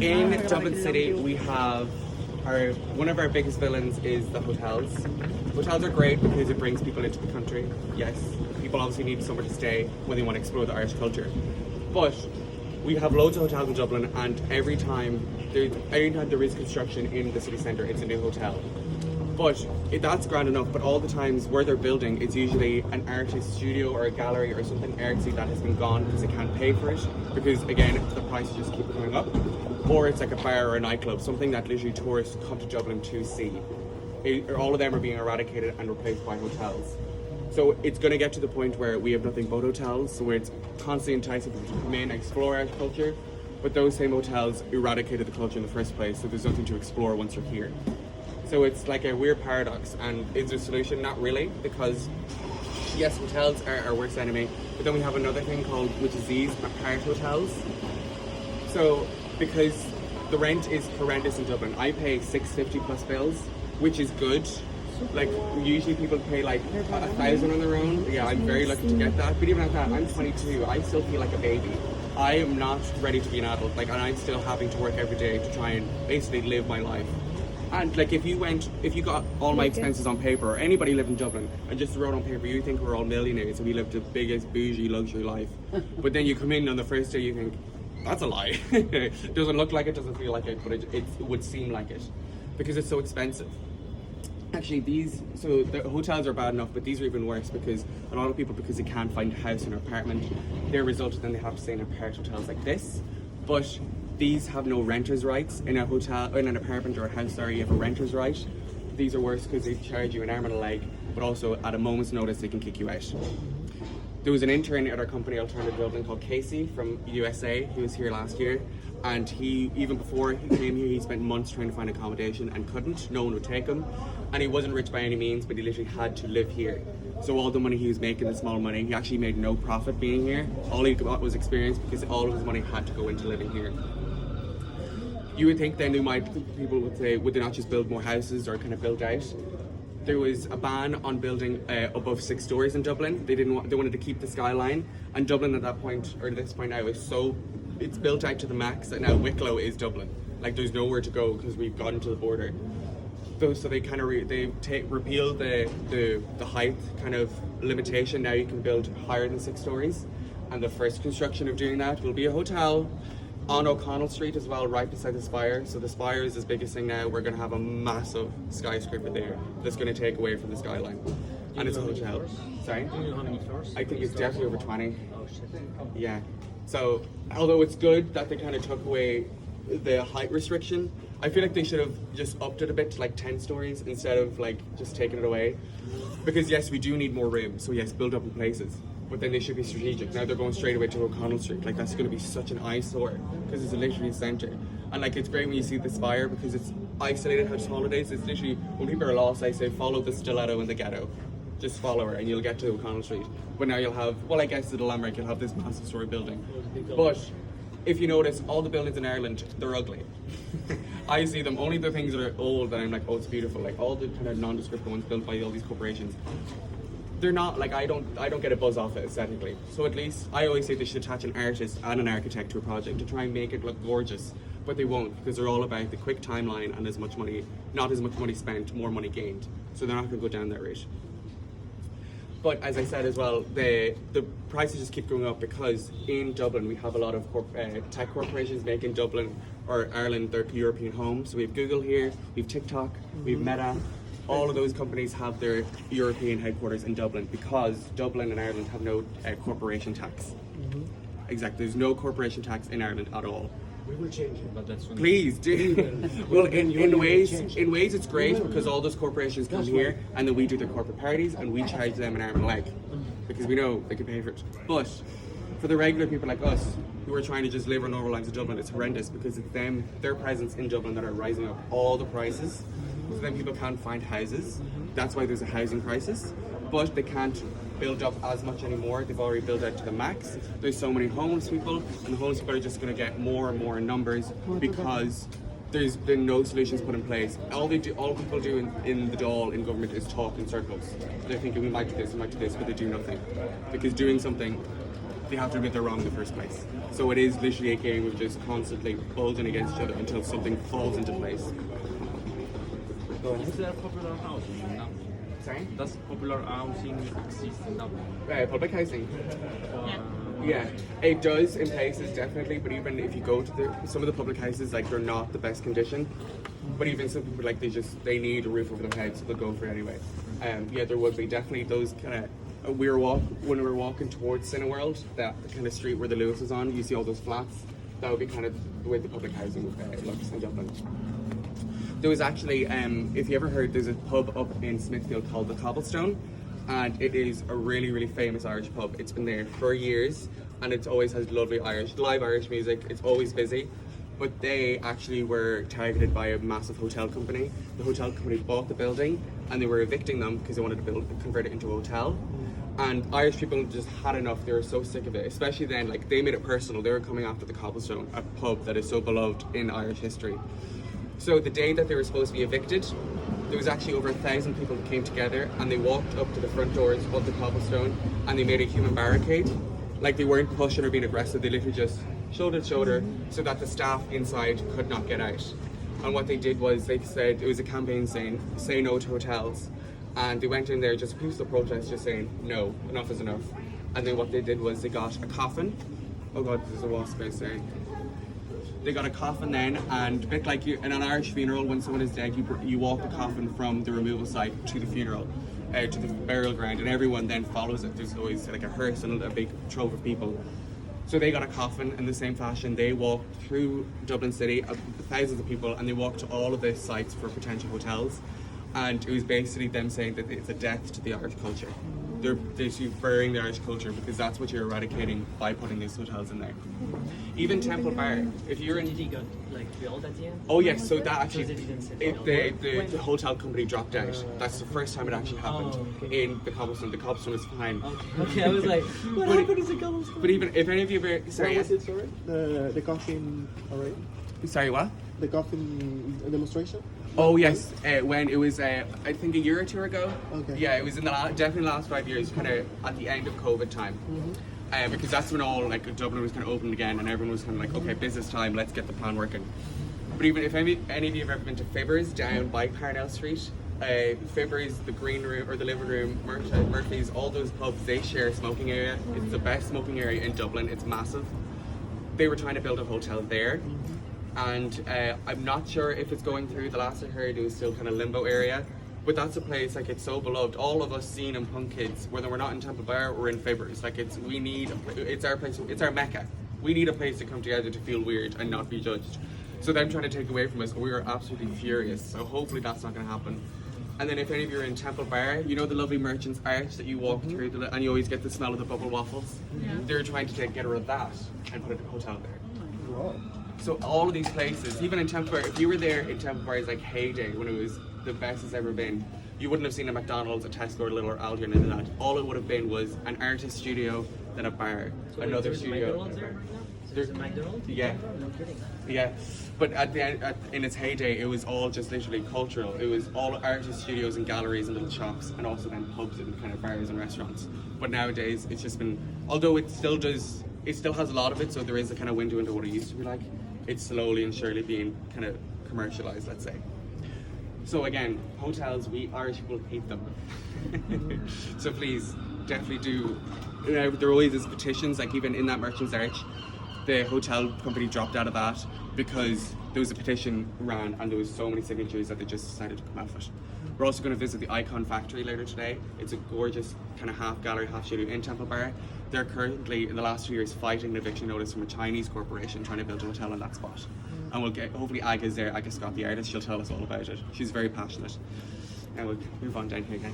In Dublin City, we have one of our biggest villains is the hotels. Hotels are great because it brings people into the country. Yes, people obviously need somewhere to stay when they want to explore the Irish culture. But we have loads of hotels in Dublin, and every time there is construction in the city centre, it's a new hotel. But that's grand enough, but all the times where they're building, it's usually an artist studio or a gallery or something artsy that has been gone because they can't pay for it, because again, the prices just keep going up. Or it's like a bar or a nightclub, something that literally tourists come to Dublin to see. All of them are being eradicated and replaced by hotels. So it's going to get to the point where we have nothing but hotels, so where it's constantly enticing people to come in and explore our culture, but those same hotels eradicated the culture in the first place, so there's nothing to explore once you're here. So it's like a weird paradox, and is there a solution? Not really, because yes, hotels are our worst enemy, but then we have another thing called, which is these apart hotels. So because the rent is horrendous in Dublin, I pay $650 plus bills, which is good. Like usually people pay like $1,000 on their own. Yeah, I'm very lucky to get that. But even at that, I'm 22. I still feel like a baby. I am not ready to be an adult. Like, and I'm still having to work every day to try and basically live my life. And like if you got all my expenses on paper, or anybody lived in Dublin and just wrote on paper, you think we're all millionaires and we live the biggest bougie luxury life. But then you come in on the first day, you think, that's a lie. It doesn't look like it, doesn't feel like it, but it would seem like it because it's so expensive. Actually, the hotels are bad enough, but these are even worse because a lot of people, because they can't find a house or an apartment, they're resulted then they have to stay in apart hotels like this. But these have no renters' rights. In a hotel, in an apartment or a house, sorry, you have a renter's right. These are worse because they charge you an arm and a leg, but also at a moment's notice they can kick you out. There was an intern at our company, Alternative Dublin, called Casey from USA. He was here last year, and even before he came here, he spent months trying to find accommodation and couldn't. No one would take him, and he wasn't rich by any means, but he literally had to live here. So all the money he was making, the small money, he actually made no profit being here. All he got was experience because all of his money had to go into living here. You would think then people would say, would they not just build more houses or kind of build out? There was a ban on building above 6 stories in Dublin. They wanted to keep the skyline, and Dublin at that point, or this point now, it's built out to the max that now Wicklow is Dublin. Like there's nowhere to go because we've gotten to the border. So they kind of repealed the height kind of limitation. Now you can build higher than 6 stories, and the first construction of doing that will be a hotel on O'Connell Street as well, right beside the Spire. So the Spire is this biggest thing now. We're going to have a massive skyscraper there that's going to take away from the skyline. And it's a hotel. Sorry? Do you know how many floors? I think it's definitely over 20. Yeah. So, although it's good that they kind of took away the height restriction, I feel like they should have just upped it a bit to like 10 stories instead of like just taking it away. Because yes, we do need more room. So yes, build up in places. But then they should be strategic. Now they're going straight away to O'Connell Street. Like that's going to be such an eyesore because it's literally centre. And like it's great when you see the Spire because it's isolated how small it is. It's literally, when people are lost, I say follow the stiletto in the ghetto. Just follow her and you'll get to O'Connell Street. But now you'll have, well I guess at the Lamerick you'll have this massive story building. But if you notice, all the buildings in Ireland, they're ugly. I see them, only the things that are old and I'm like, oh it's beautiful. Like all the kind of nondescript ones built by all these corporations. They're not, like I don't get a buzz off it aesthetically. So at least, I always say they should attach an artist and an architect to a project to try and make it look gorgeous. But they won't, because they're all about the quick timeline and not as much money spent, more money gained. So they're not going to go down that route. But as I said as well, the prices just keep going up because in Dublin we have a lot of tech corporations making Dublin or Ireland their European home. So we have Google here, we have TikTok, we have Meta. All of those companies have their European headquarters in Dublin because Dublin and Ireland have no corporation tax. Exactly, there's no corporation tax in Ireland at all. We will change it, but that's when please do. Well, in ways it's great because all those corporations come here and then we do their corporate parties and we charge them an arm and a leg because we know they can pay for it. But for the regular people like us who are trying to just live our normal lives in Dublin, it's horrendous because it's their presence in Dublin that are rising up all the prices. So then people can't find houses. That's why there's a housing crisis. But they can't build up as much anymore. They've already built out to the max. There's so many homeless people, and the homeless people are just going to get more and more in numbers because there's been no solutions put in place. All people do in the Dáil in government is talk in circles. They're thinking we might do this, but they do nothing. Because doing something they have to admit they're wrong in the first place. So it is literally a game of just constantly bulging against each other until something falls into place. Is there popular housing in Dublin? Sorry? Does popular housing exist in Dublin? Public housing. Yeah, it does in places definitely, but even if you go to some of the public houses, like they're not the best condition. But even some people like they need a roof over their head, so they'll go for it anyway. Yeah, there would be definitely those kind of. When we were walking towards Cineworld, that kind of street where the Lewis is on, you see all those flats. That would be kind of the way the public housing looks in Dublin. There was actually, if you ever heard, there's a pub up in Smithfield called the Cobblestone, and it is a really, really famous Irish pub. It's been there for years, and it always has lovely live Irish music. It's always busy, but they actually were targeted by a massive hotel company. The hotel company bought the building, and they were evicting them because they wanted to convert it into a hotel. And Irish people just had enough. They were so sick of it, especially then. Like they made it personal. They were coming after the Cobblestone, a pub that is so beloved in Irish history. So the day that they were supposed to be evicted, there was actually over 1,000 people that came together, and they walked up to the front doors of the Cobblestone, and they made a human barricade. Like they weren't pushing or being aggressive. They literally just shoulder to shoulder, so that the staff inside could not get out. And what they did was they said it was a campaign saying "Say no to hotels." And they went in there just peaceful protest, just saying no, enough is enough. And then what they did was they got a coffin. Oh God, there's a wasp outside. They got a coffin then, and a bit like in an Irish funeral, when someone is dead, you walk the coffin from the removal site to the funeral, to the burial ground, and everyone then follows it. There's always like a hearse and a big trove of people. So they got a coffin in the same fashion. They walked through Dublin City, thousands of people, and they walked to all of the sites for potential hotels. And it was basically them saying that it's a death to the Irish culture. They're burying the Irish culture because that's what you're eradicating by putting these hotels in there. Even Temple Bar, if you're in... Did he got built at the end? Oh yes, so that actually, the hotel company dropped out. That's the first time it actually happened in the Cobblestone. The Cobblestone was fine. Okay, I was like, what happened to the Cobblestone? But even if any of you ever... Sorry, What was it, sorry? The coffin array? Sorry, what? The coffin demonstration? Oh yes, when it was I think a year or two ago. Okay. Yeah, it was in the definitely the last 5 years, kind of at the end of COVID time, because that's when all like Dublin was kind of opened again, and everyone was kind of like, okay, business time, let's get the plan working. But even if any of you have ever been to Fibbers down by Parnell Street, Fibbers, the Green Room or the Living Room, Murphy's, all those pubs, they share a smoking area. It's the best smoking area in Dublin. It's massive. They were trying to build a hotel there. And I'm not sure if it's going through. The last I heard, it was still kind of limbo area. But that's a place, like, it's so beloved. All of us scene and punk kids, whether we're not in Temple Bar or in Fibbers, like, it's our place, it's our mecca. We need a place to come together to feel weird and not be judged. So them trying to take away from us, we are absolutely furious. So hopefully that's not going to happen. And then if any of you are in Temple Bar, you know the lovely Merchants Arch that you walk through, and you always get the smell of the bubble waffles? Yeah. They're trying to get rid of that and put a hotel there. Wow. So all of these places, even in Temple Bar, if you were there in Temple Bar's like heyday, when it was the best it's ever been, you wouldn't have seen a McDonald's, a Tesco, or a Little Aldi, or anything like that. All it would have been was an artist studio, then a bar, So another there's studio. McDonald's there right now? There's a McDonald's? Yeah. No kidding. Yeah, but at the end, in its heyday, it was all just literally cultural. It was all artist studios and galleries and little shops, and also then pubs and kind of bars and restaurants. But nowadays, it's just been, although it still has a lot of it, so there is a kind of window into what it used to be like. It's slowly and surely being kind of commercialized, let's say. So again, hotels, we Irish people hate them. So please, definitely do. There always is petitions, like even in that Merchants Arch, the hotel company dropped out of that because there was a petition ran and there was so many signatures that they just decided to come out of it. We're also going to visit the Icon Factory later today. It's a gorgeous kind of half gallery, half studio in Temple Bar. They're currently, in the last 2 years, fighting an eviction notice from a Chinese corporation trying to build a hotel in that spot. And we'll get, hopefully Aga's there, Aga Scott, the artist, she'll tell us all about it. She's very passionate. Now we'll move on down here, guys.